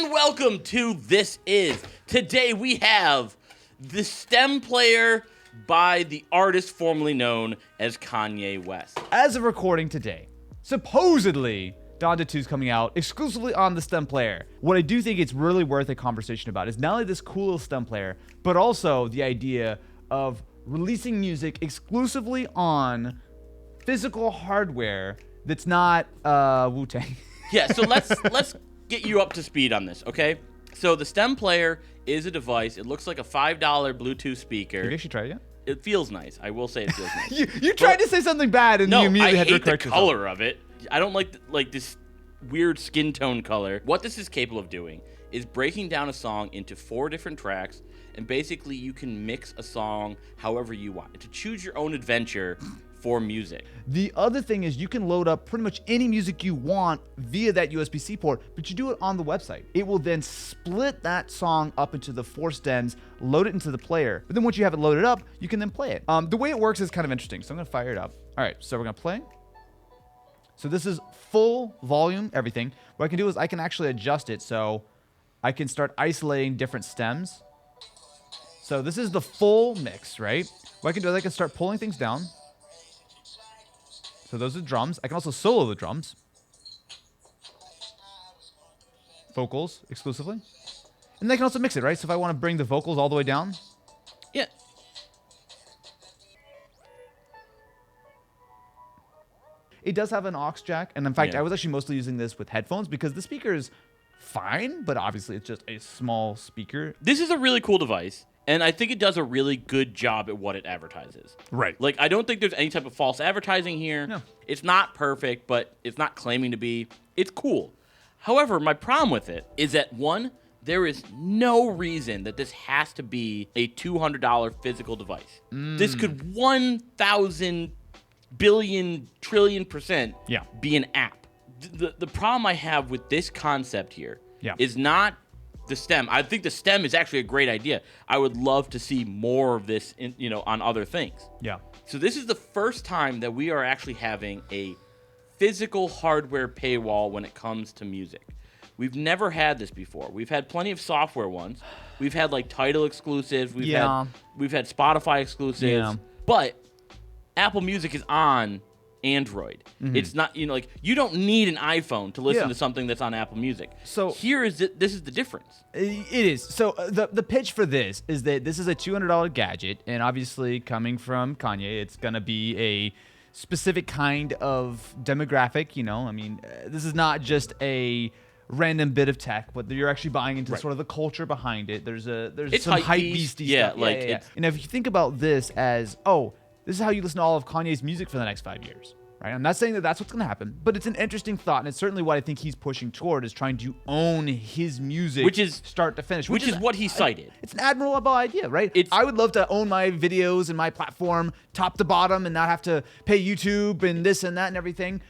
and welcome to This Is. Today we have the stem player by the artist formerly known as Kanye West. As of recording today, supposedly Donda 2 is coming out exclusively on the stem player. What I do think it's really worth a conversation about is not only this cool little stem player, but also the idea of releasing music exclusively on physical hardware that's not Wu-Tang. Yeah, so let's get you up to speed on this, okay? So the stem player is a device. It looks like a $5 Bluetooth speaker. Have you actually tried it yet? It feels nice. I will say it feels nice. you tried to say something bad and you immediately had to correct yourself. I hate the color of it. I don't like this weird skin tone color. What this is capable of doing is breaking down a song into 4 different tracks, and basically you can mix a song however you want. To choose your own adventure for music. The other thing is you can load up pretty much any music you want via that USB-C port, but you do it on the website. It will then split that song up into the 4 stems, load it into the player, but then once you have it loaded up, you can then play it. The way it works is kind of interesting, so I'm gonna fire it up. All right, so we're gonna play. So this is full volume, everything. What I can do is I can actually adjust it, so I can start isolating different stems. So this is the full mix, right? What I can do is I can start pulling things down. So those are drums. I can also solo the drums. Vocals exclusively. And then I can also mix it, right? So if I want to bring the vocals all the way down. Yeah. It does have an aux jack. And in fact, Yeah. I was actually mostly using this with headphones because the speaker is fine, but obviously it's just a small speaker. This is a really cool device, and I think it does a really good job at what it advertises. Right. Like, I don't think there's any type of false advertising here. No. It's not perfect, but it's not claiming to be. It's cool. However, my problem with it is that, one, there is no reason that this has to be a $200 physical device. This could 1,000 billion trillion % Yeah. be an app. The problem I have with this concept here Yeah. is not the stem. I think the stem is actually a great idea. I would love to see more of this on other things. Yeah. So this is the first time that we are actually having a physical hardware paywall when it comes to music. We've never had this before. We've had plenty of software ones. We've had like Tidal exclusives. We've had Spotify exclusives. Yeah. But Apple Music is on Android. It's not, you don't need an iPhone to listen to something that's on Apple Music. So this is the difference. It is. So the pitch for this is that this is a $200 gadget, and obviously coming from Kanye, it's going to be a specific kind of demographic, this is not just a random bit of tech, but you're actually buying into sort of the culture behind it. There's some hype beastie stuff. And if you think about this as, this is how you listen to all of Kanye's music for the next 5 years, right? I'm not saying that that's what's going to happen, but it's an interesting thought, and it's certainly what I think he's pushing toward, is trying to own his music, which is start to finish, which is what he cited. It's an admirable idea, right? I would love to own my videos and my platform top to bottom and not have to pay YouTube and this and that and everything.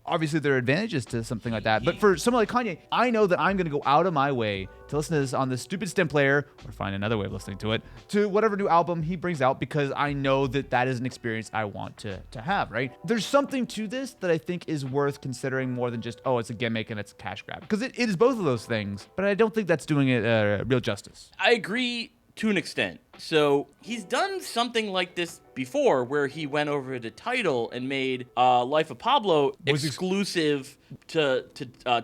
Obviously, there are advantages to something like that. But for someone like Kanye, I know that I'm going to go out of my way to listen to this on this stupid stem player, or find another way of listening to it, to whatever new album he brings out, because I know that that is an experience I want to have, right? There's something to this that I think is worth considering more than just, it's a gimmick and it's a cash grab. Because it is both of those things, but I don't think that's doing it real justice. I agree to an extent. So he's done something like this before, where he went over to Tidal and made Life of Pablo exclusive to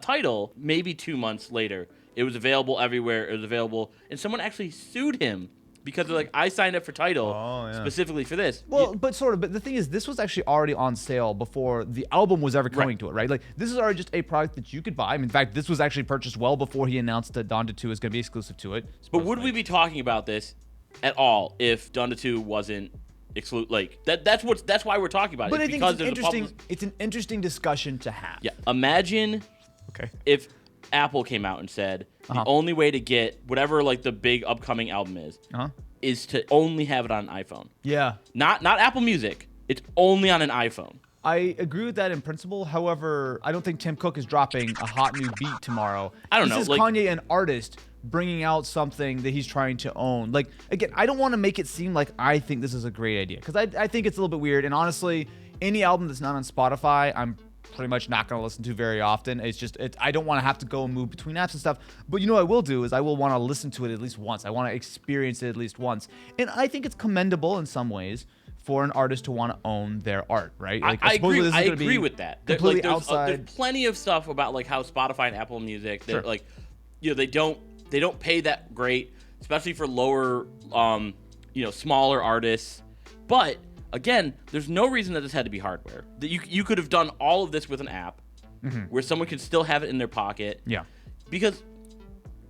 Tidal. Maybe 2 months later, it was available everywhere. It was available, and someone actually sued him because they're like, I signed up for Tidal specifically for this. Well, but the thing is, this was actually already on sale before the album was ever coming to it, right? Like, this is already just a product that you could buy. I mean, in fact, this was actually purchased well before he announced that Donda 2 is going to be exclusive to it. But would we be talking about this at all if Donda 2 wasn't exclusive? Like, that's why we're talking about it. But I think it's an interesting discussion to have. Yeah. Imagine if Apple came out and said the only way to get whatever like the big upcoming album is to only have it on an iPhone. Yeah. Not Apple Music. It's only on an iPhone. I agree with that in principle. However, I don't think Tim Cook is dropping a hot new beat tomorrow. I don't know. This is Kanye, an artist, bringing out something that he's trying to own. Like, again, I don't want to make it seem like I think this is a great idea, because I think it's a little bit weird. And honestly, any album that's not on Spotify, I'm pretty much not going to listen to very often. I don't want to have to go and move between apps and stuff. But you know what I will do is I will want to listen to it at least once. I want to experience it at least once. And I think it's commendable in some ways for an artist to want to own their art, right? Like, I agree with that. Completely there's outside. plenty of stuff about like how Spotify and Apple Music, Sure. like, they don't pay that great, especially for lower, smaller artists. But again, there's no reason that this had to be hardware. That you could have done all of this with an app, where someone could still have it in their pocket. Yeah. Because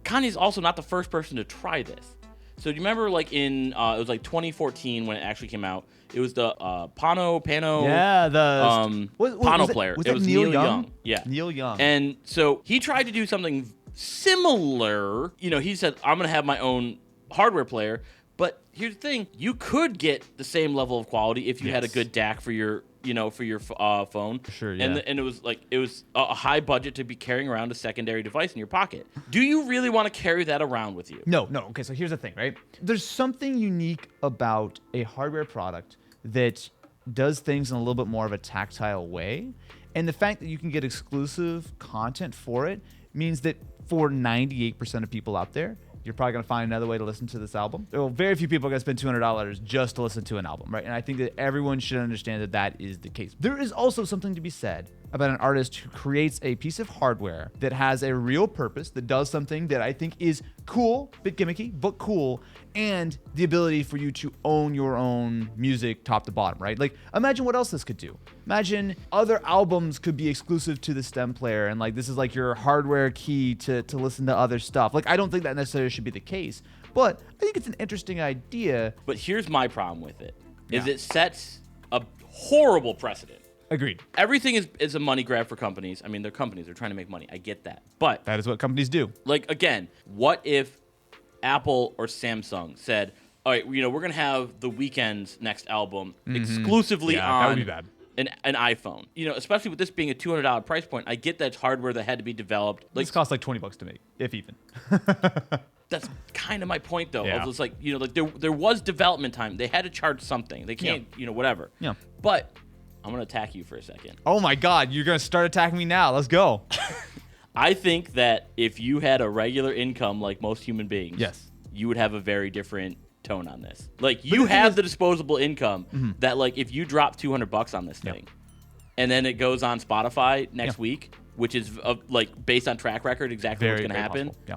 Kanye's also not the first person to try this. So do you remember like in it was like 2014 when it actually came out? It was the Pano. Yeah, the Pano player. Was it was Neil Young? Yeah, Neil Young. And so he tried to do something similar. He said, "I'm gonna have my own hardware player." But here's the thing: you could get the same level of quality if you had a good DAC for your phone. Sure, yeah. And it was a high budget to be carrying around a secondary device in your pocket. Do you really want to carry that around with you? No. Okay, so here's the thing, right? There's something unique about a hardware product that does things in a little bit more of a tactile way. And the fact that you can get exclusive content for it means that for 98% of people out there, you're probably going to find another way to listen to this album. Well, very few people are going to spend $200 just to listen to an album, right? And I think that everyone should understand that that is the case. There is also something to be said about an artist who creates a piece of hardware that has a real purpose, that does something that I think is cool, bit gimmicky, but cool, and the ability for you to own your own music top to bottom, right? Like, imagine what else this could do. Imagine other albums could be exclusive to the stem player, and like this is like your hardware key to listen to other stuff. Like, I don't think that necessarily should be the case, but I think it's an interesting idea. But here's my problem with it, is it sets a horrible precedent. Agreed. Everything is a money grab for companies. I mean, they're companies. They're trying to make money. I get that. But that is what companies do. Like, again, what if Apple or Samsung said, all right, we're going to have The Weeknd's next album exclusively on that would be bad. An iPhone. Especially with this being a $200 price point, I get that's hardware that had to be developed. Like, this costs like $20 to make, if even. That's kind of my point, though. Yeah. It's like, there was development time. They had to charge something. They can't, whatever. Yeah. But I'm going to attack you for a second. Oh my God, you're going to start attacking me now. Let's go. I think that if you had a regular income like most human beings, yes, you would have a very different tone on this. Like, you have the disposable income that, like, if you drop $200 on this thing, and then it goes on Spotify next week, which is like based on track record exactly what's going to happen. Possible. Yeah.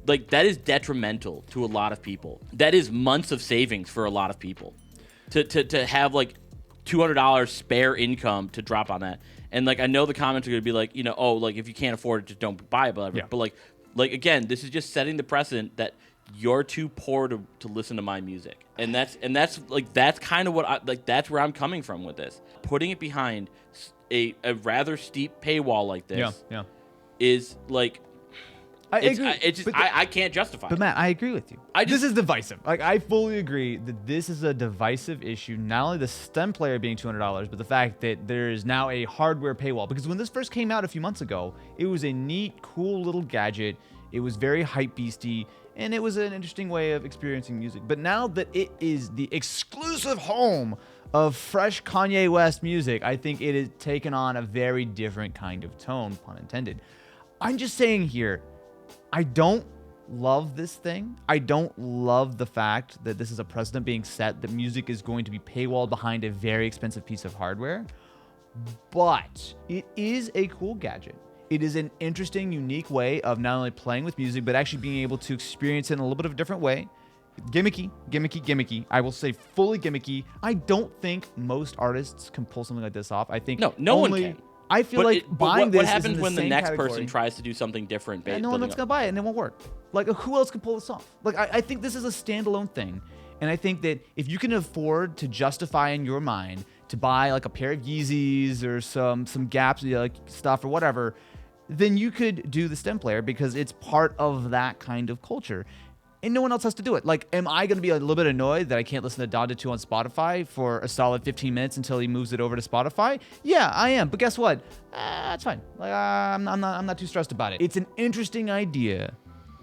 Like, that is detrimental to a lot of people. That is months of savings for a lot of people to have like $200 spare income to drop on that. And like, I know the comments are going to be like, like if you can't afford it, just don't buy it. But like again, this is just setting the precedent that you're too poor to listen to my music. And that's kind of what that's where I'm coming from with this. Putting it behind a rather steep paywall like this is like, I agree. I can't justify it. But Matt, I agree with you. This is divisive. Like, I fully agree that this is a divisive issue. Not only the stem player being $200, but the fact that there is now a hardware paywall. Because when this first came out a few months ago, it was a neat, cool little gadget. It was very hype beasty, and it was an interesting way of experiencing music. But now that it is the exclusive home of fresh Kanye West music, I think it has taken on a very different kind of tone, pun intended. I'm just saying here, I don't love this thing. I don't love the fact that this is a precedent being set that music is going to be paywalled behind a very expensive piece of hardware. But it is a cool gadget. It is an interesting, unique way of not only playing with music, but actually being able to experience it in a little bit of a different way. Gimmicky. I will say fully gimmicky. I don't think most artists can pull something like this off. I think no one can. I feel like buying this. What happens when the next category. person tries to do something different? No one else gonna buy it, and it won't work. Like, who else can pull this off? Like, I think this is a standalone thing, and I think that if you can afford to justify in your mind to buy like a pair of Yeezys or some Gaps, like stuff or whatever, then you could do the stem player because it's part of that kind of culture. And no one else has to do it. Like, am I going to be a little bit annoyed that I can't listen to Donda 2 on Spotify for a solid 15 minutes until he moves it over to Spotify? Yeah, I am. But guess what? That's fine. Like, I'm not too stressed about it. It's an interesting idea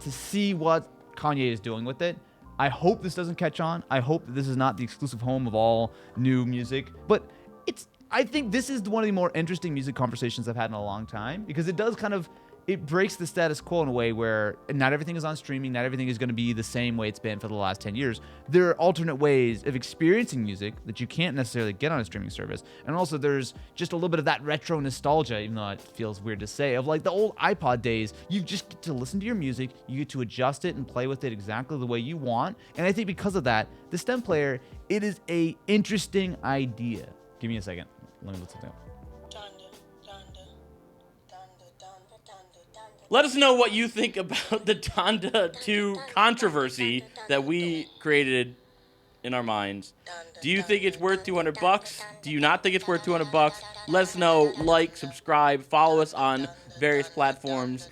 to see what Kanye is doing with it. I hope this doesn't catch on. I hope that this is not the exclusive home of all new music. But I think this is one of the more interesting music conversations I've had in a long time, because it does kind of, it breaks the status quo in a way where not everything is on streaming, not everything is going to be the same way it's been for the last 10 years. There are alternate ways of experiencing music that you can't necessarily get on a streaming service. And also there's just a little bit of that retro nostalgia, even though it feels weird to say, of like the old iPod days. You just get to listen to your music, you get to adjust it and play with it exactly the way you want. And I think because of that, the stem player, it is a interesting idea. Give me a second. Let me look something up. Let us know what you think about the Donda 2 controversy that we created in our minds. Do you think it's worth $200? Do you not think it's worth $200? Let us know. Like, subscribe, follow us on various platforms.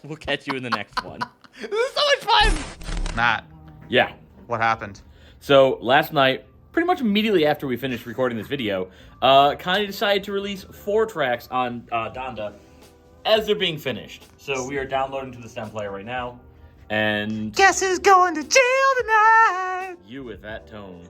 We'll catch you in the next one. This is so much fun! Matt. Yeah. What happened? So last night, pretty much immediately after we finished recording this video, Kanye decided to release 4 tracks on Donda as they're being finished. So we are downloading to the stem player right now. And guess who's going to jail tonight? You with that tone.